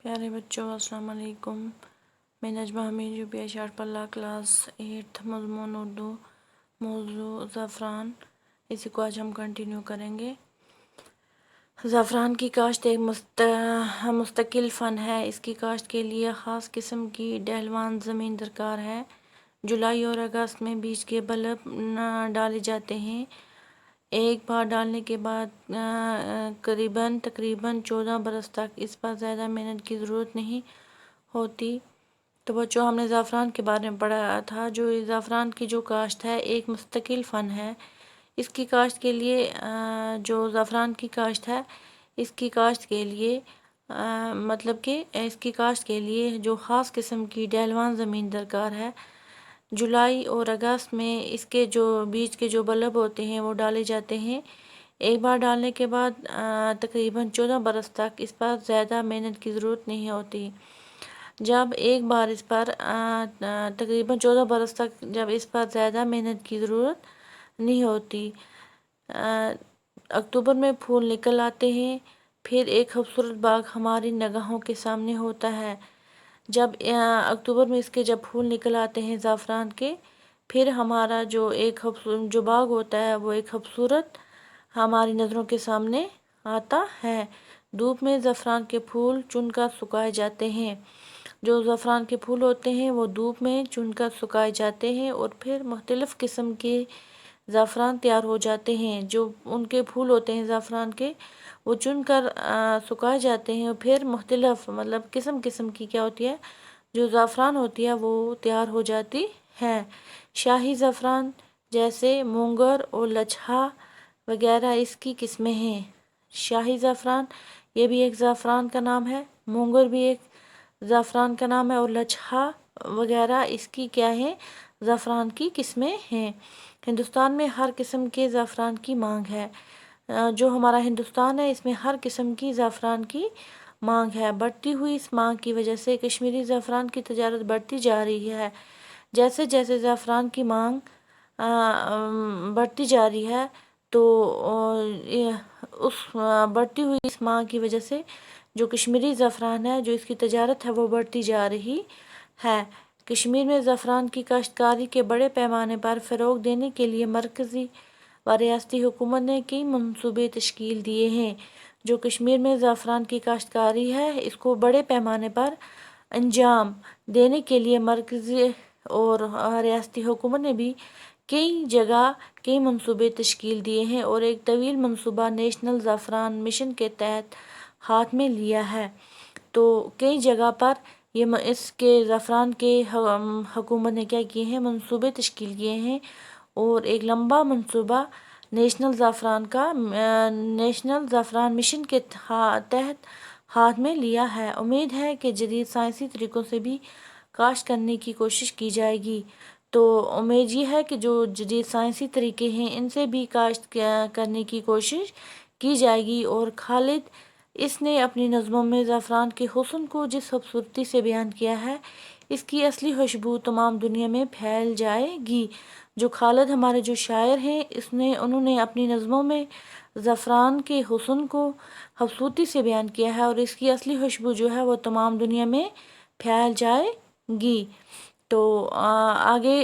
پیارے بچوں السلام علیکم۔ میں نجمہ حمید UPI شارٹ پلہ کلاس 8 مضمون اردو، موضوع زعفران۔ اسی کو آج ہم کنٹینیو کریں گے۔ زعفران کی کاشت ایک مستقل فن ہے۔ اس کی کاشت کے لیے خاص قسم کی ڈھلوان زمین درکار ہے۔ جولائی اور اگست میں بیج کے بلب ڈالے جاتے ہیں۔ ایک بار ڈالنے کے بعد تقریباً 14 برس تک اس پر زیادہ محنت کی ضرورت نہیں ہوتی۔ تو بچوں ہم نے زعفران کے بارے میں پڑھا تھا۔ زعفران کی جو کاشت ہے ایک مستقل فن ہے۔ اس کی کاشت کے لیے جو زعفران کی کاشت ہے اس کی کاشت کے لیے اس کی کاشت کے لیے جو خاص قسم کی ڈھلوان زمین درکار ہے۔ جولائی اور اگست میں اس کے جو بیج کے جو بلب ہوتے ہیں وہ ڈالے جاتے ہیں۔ ایک بار ڈالنے کے بعد تقریباً 14 برس تک اس پر زیادہ محنت کی ضرورت نہیں ہوتی۔ جب ایک بار اس پر تقریباً 14 برس تک جب اس پر زیادہ محنت کی ضرورت نہیں ہوتی۔ اکتوبر میں پھول نکل آتے ہیں، پھر ایک خوبصورت باغ ہماری نگاہوں کے سامنے ہوتا ہے۔ جب اکتوبر میں اس کے جب پھول نکل آتے ہیں زعفران کے، پھر ہمارا جو باغ ہوتا ہے وہ ایک خوبصورت ہماری نظروں کے سامنے آتا ہے۔ دھوپ میں زعفران کے پھول چن کر سکھائے جاتے ہیں۔ جو زعفران کے پھول ہوتے ہیں وہ دھوپ میں چن کر سکھائے جاتے ہیں اور پھر مختلف قسم کے زعفران تیار ہو جاتے ہیں۔ جو ان کے پھول ہوتے ہیں زعفران کے وہ چن کر سکھائے جاتے ہیں اور پھر مختلف قسم کی کیا ہوتی ہے جو زعفران ہوتی ہے وہ تیار ہو جاتی ہے۔ شاہی زعفران جیسے مونگر اور لچھا وغیرہ اس کی قسمیں ہیں۔ شاہی زعفران یہ بھی ایک زعفران کا نام ہے، مونگر بھی ایک زعفران کا نام ہے اور لچھا وغیرہ اس کی کیا ہے زعفران کی قسمیں ہیں۔ ہندوستان میں ہر قسم کے زعفران کی مانگ ہے۔ جو ہمارا ہندوستان ہے اس میں ہر قسم کی زعفران کی مانگ ہے۔ بڑھتی ہوئی اس مانگ کی وجہ سے کشمیری زعفران کی تجارت بڑھتی جا رہی ہے۔ جیسے جیسے زعفران کی مانگ بڑھتی جا رہی ہے تو اس بڑھتی ہوئی اس مانگ کی وجہ سے جو کشمیری زعفران ہے جو اس کی تجارت ہے وہ بڑھتی جا رہی ہے۔ کشمیر میں زعفران کی کاشتکاری کے بڑے پیمانے پر فروغ دینے کے لیے مرکزی و ریاستی حکومت نے کئی منصوبے تشکیل دیے ہیں۔ جو کشمیر میں زعفران کی کاشتکاری ہے اس کو بڑے پیمانے پر انجام دینے کے لیے مرکزی اور ریاستی حکومت نے بھی کئی جگہ کئی منصوبے تشکیل دیے ہیں اور ایک طویل منصوبہ نیشنل زعفران مشن کے تحت ہاتھ میں لیا ہے۔ تو کئی جگہ پر اس کے زعفران کے حکومت نے کیا کیے ہیں منصوبے تشکیل کیے ہیں اور ایک لمبا منصوبہ نیشنل زعفران مشن کے تحت ہاتھ میں لیا ہے۔ امید ہے کہ جدید سائنسی طریقوں سے بھی کاشت کرنے کی کوشش کی جائے گی۔ تو امید یہ ہے کہ جو جدید سائنسی طریقے ہیں ان سے بھی کاشت کرنے کی کوشش کی جائے گی۔ اور خالد اس نے اپنی نظموں میں زعفران کے حسن کو جس خوبصورتی سے بیان کیا ہے اس کی اصلی خوشبو تمام دنیا میں پھیل جائے گی۔ جو خالد ہمارے جو شاعر ہیں انہوں نے اپنی نظموں میں زعفران کے حسن کو خوبصورتی سے بیان کیا ہے اور اس کی اصلی خوشبو جو ہے وہ تمام دنیا میں پھیل جائے گی۔ تو آگے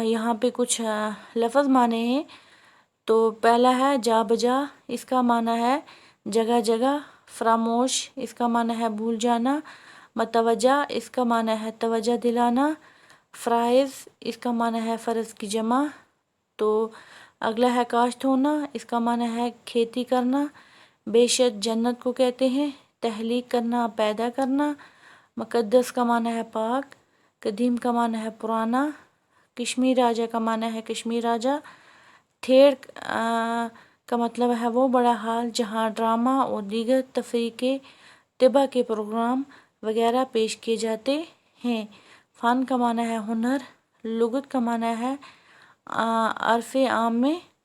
یہاں پہ کچھ لفظ معنی ہیں۔ تو پہلا ہے جا بجا، اس کا معنی ہے جگہ جگہ۔ فراموش اس کا معنی ہے بھول جانا۔ متوجہ اس کا معنی ہے توجہ دلانا۔ فرائض اس کا معنی ہے فرض کی جمع۔ تو اگلا ہے کاشت ہونا، اس کا معنی ہے کھیتی کرنا۔ بیشت جنت کو کہتے ہیں۔ تخلیق کرنا پیدا کرنا۔ مقدس کا معنی ہے پاک۔ قدیم کا معنی ہے پرانا۔ کشمیر راجہ کا معنی ہے کشمیر راجہ۔ تھیٹر کا مطلب ہے وہ بڑا ہال جہاں ڈرامہ اور دیگر تفریح کے طبع کے پروگرام وغیرہ پیش کیے جاتے ہیں۔ فن کا معنی ہے ہنر۔ لغت کا معنی ہے عرف عام میں